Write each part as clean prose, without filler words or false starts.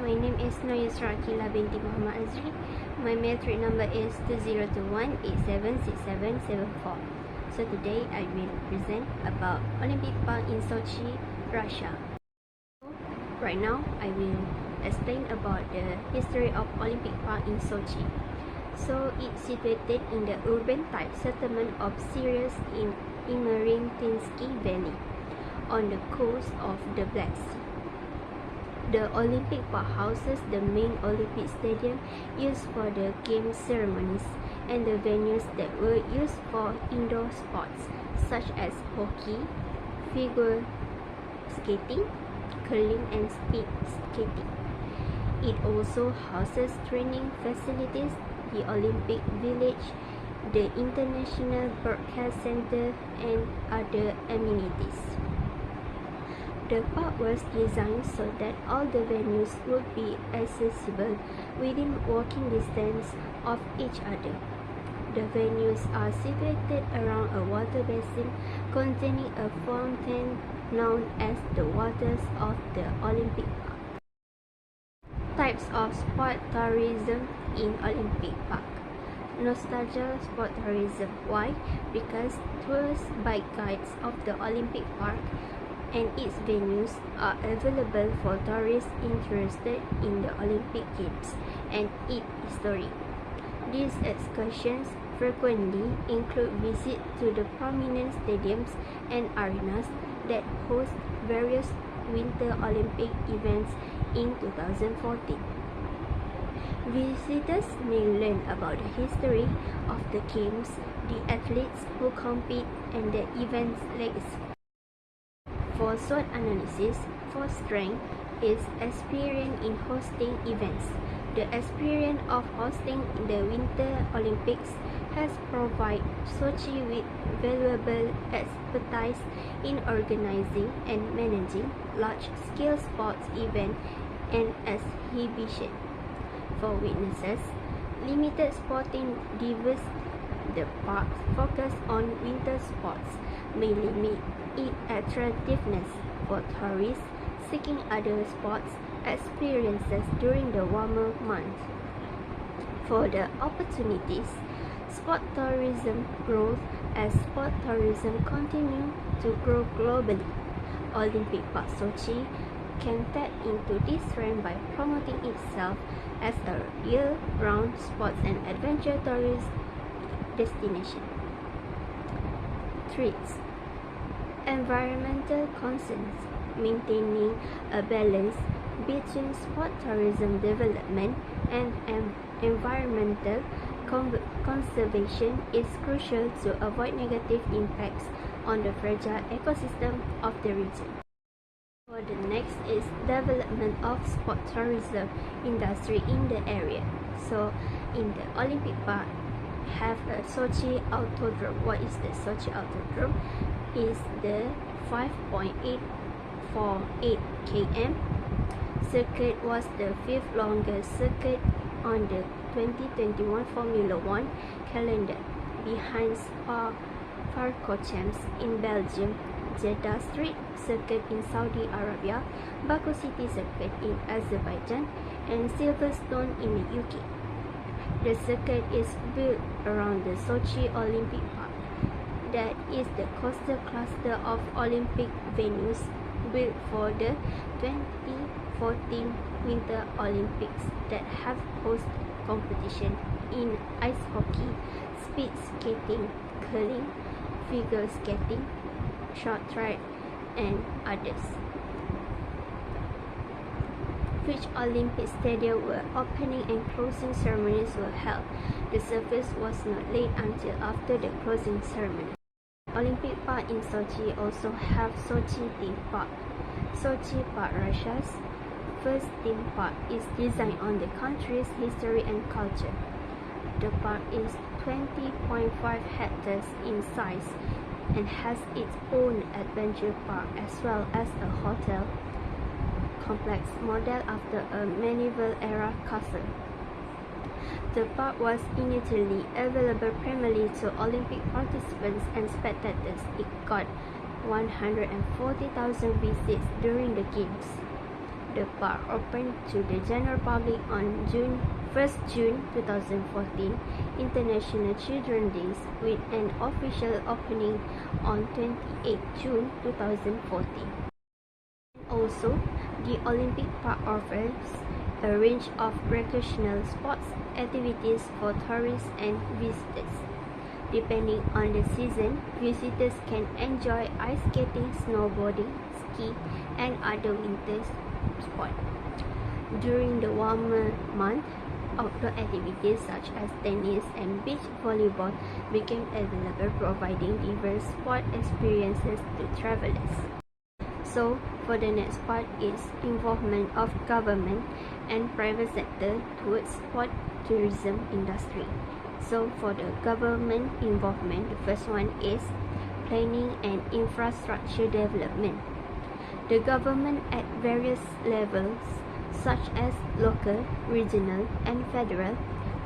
My name is Noyusra Akila binti Muhammad Azri. My metric number is 2021876774. So today I will present about Olympic Park in Sochi, Russia. Right now I will explain about the history of Olympic Park in Sochi. So it's situated in the urban type settlement of Sirius in Imeretinsky Valley on the coast of the Black Sea. The Olympic Park houses the main Olympic stadium used for the game ceremonies and the venues that were used for indoor sports such as hockey, figure skating, curling and speed skating. It also houses training facilities, the Olympic Village, the International Broadcast Center and other amenities. The park was designed so that all the venues would be accessible within walking distance of each other. The venues are situated around a water basin containing a fountain known as the Waters of the Olympic Park. Types of sport tourism in Olympic Park. Nostalgia sport tourism. Why? Because tours by guides of the Olympic Park and its venues are available for tourists interested in the Olympic Games and its history. These excursions frequently include visits to the prominent stadiums and arenas that host various Winter Olympic events in 2014. Visitors may learn about the history of the Games, the athletes who compete, and the event's legacy. For SWOT analysis, for strength is experience in hosting events. The experience of hosting the Winter Olympics has provided Sochi with valuable expertise in organizing and managing large-scale sports events and exhibition. For weaknesses, limited sporting diversity. The park's focus on winter sports may limit its attractiveness for tourists seeking other sports experiences during the warmer months. For the opportunities, sport tourism grows as sport tourism continues to grow globally. Olympic Park Sochi can tap into this trend by promoting itself as a year-round sports and adventure tourist destination. Threats. Environmental concerns. Maintaining a balance between sport tourism development and environmental conservation is crucial to avoid negative impacts on the fragile ecosystem of the region. For the next is development of sport tourism industry in the area. So in the Olympic Park have a Sochi Autodrome. What is the Sochi Autodrome? Is the 5.848 km circuit was the fifth longest circuit on the 2021 Formula 1 calendar, behind Spa-Francorchamps in Belgium, Jeddah Street Circuit in Saudi Arabia, Baku City Circuit in Azerbaijan, and Silverstone in the UK. The circuit is built around the Sochi Olympic Park. That is the coastal cluster of Olympic venues built for the 2014 Winter Olympics that have hosted competition in ice hockey, speed skating, curling, figure skating, short track, and others. Which Olympic stadium where opening and closing ceremonies were held. The service was not laid until after the closing ceremony. Olympic Park in Sochi also have Sochi Theme Park. Sochi Park, Russia's first theme park, is designed on the country's history and culture. The park is 20.5 hectares in size and has its own adventure park as well as a hotel complex modeled after a medieval era castle. The park was initially available primarily to Olympic participants and spectators. It got 140,000 visits during the Games. The park opened to the general public on June 2014, International Children's Day, with an official opening on 28 June 2014. Also, the Olympic Park offers a range of recreational sports activities for tourists and visitors. Depending on the season, visitors can enjoy ice skating, snowboarding, ski, and other winter sports. During the warmer months, outdoor activities such as tennis and beach volleyball became available, providing diverse sport experiences to travelers. So, for the next part is involvement of government and private sector towards sport tourism industry. So, for the government involvement, the first one is planning and infrastructure development. The government at various levels, such as local, regional, and federal,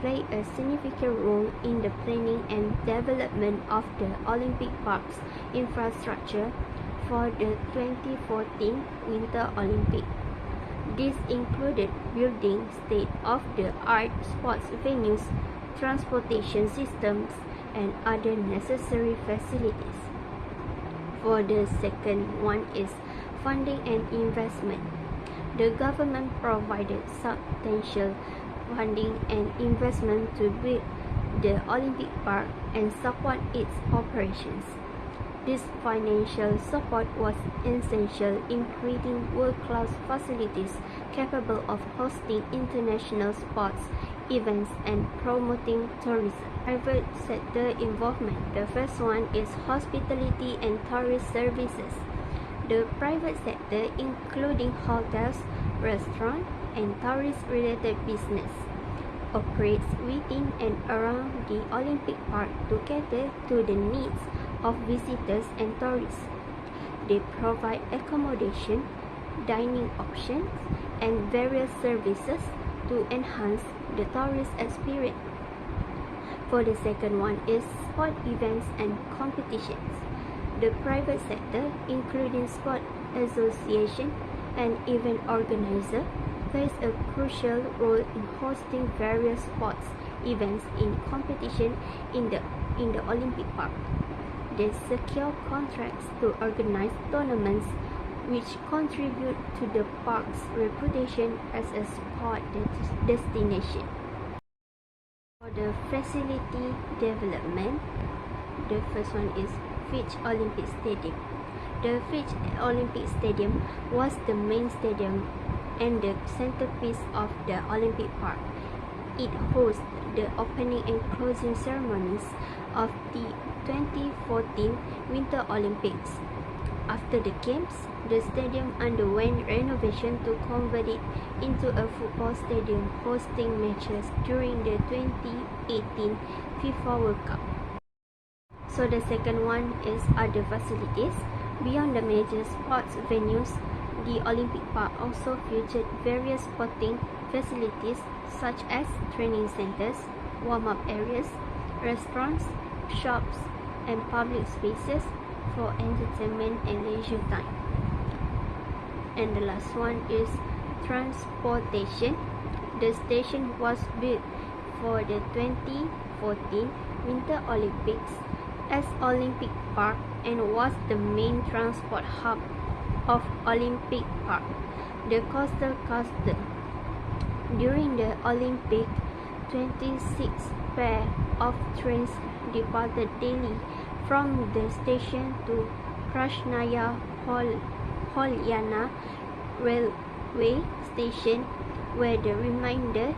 play a significant role in the planning and development of the Olympic Park's infrastructure for the 2014 Winter Olympics. This included building state-of-the-art sports venues, transportation systems, and other necessary facilities. For the second one is funding and investment. The government provided substantial funding and investment to build the Olympic Park and support its operations. This financial support was essential in creating world-class facilities capable of hosting international sports events and promoting tourism. Private sector involvement. The first one is hospitality and tourist services. The private sector, including hotels, restaurants, and tourist-related business, operates within and around the Olympic Park to cater to the needs of visitors and tourists. They provide accommodation, dining options, and various services to enhance the tourist experience. For the second one is sport events and competitions. The private sector, including sport association and event organizer, plays a crucial role in hosting various sports events in competition in the Olympic Park. They secure contracts to organize tournaments which contribute to the park's reputation as a sport destination. For the facility development, the first one is Fitch Olympic Stadium. The Fitch Olympic Stadium was the main stadium and the centerpiece of the Olympic Park. It hosts the opening and closing ceremonies of the 2014 Winter Olympics. After the Games, the stadium underwent renovation to convert it into a football stadium, hosting matches during the 2018 FIFA World Cup. So the second one is other facilities. Beyond the major sports venues, the Olympic Park also featured various sporting facilities such as training centers, warm-up areas, restaurants, shops, and public spaces for entertainment and leisure time. And the last one is transportation. The station was built for the 2014 Winter Olympics as Olympic Park and was the main transport hub of Olympic Park. The coastal cluster. During the Olympic, 26 pairs of trains departed daily from the station to Krasnaya Polyana railway station, where the remainder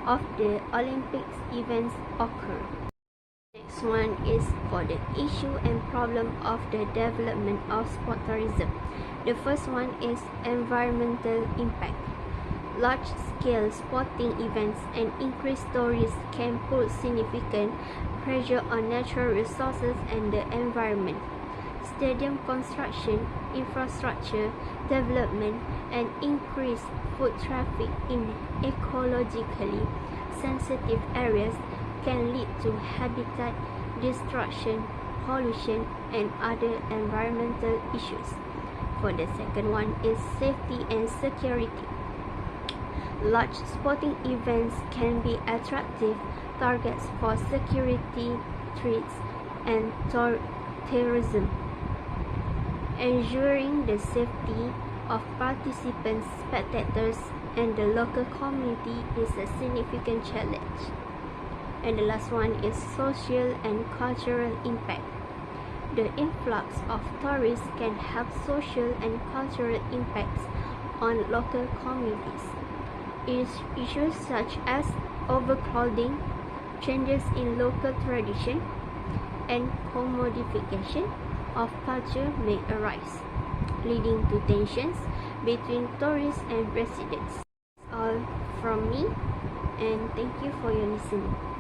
of the Olympics events occurred. Next one is for the issue and problem of the development of sport tourism. The first one is environmental impact. Large-scale sporting events and increased tourism can put significant pressure on natural resources and the environment. Stadium construction, infrastructure development, and increased foot traffic in ecologically sensitive areas can lead to habitat destruction, pollution, and other environmental issues. For the second one is safety and security. Large sporting events can be attractive targets for security threats and terrorism. Ensuring the safety of participants, spectators, and the local community is a significant challenge. And the last one is social and cultural impact. The influx of tourists can have social and cultural impacts on local communities. Issues such as overcrowding, changes in local tradition, and commodification of culture may arise, leading to tensions between tourists and residents. That's all from me, and thank you for your listening.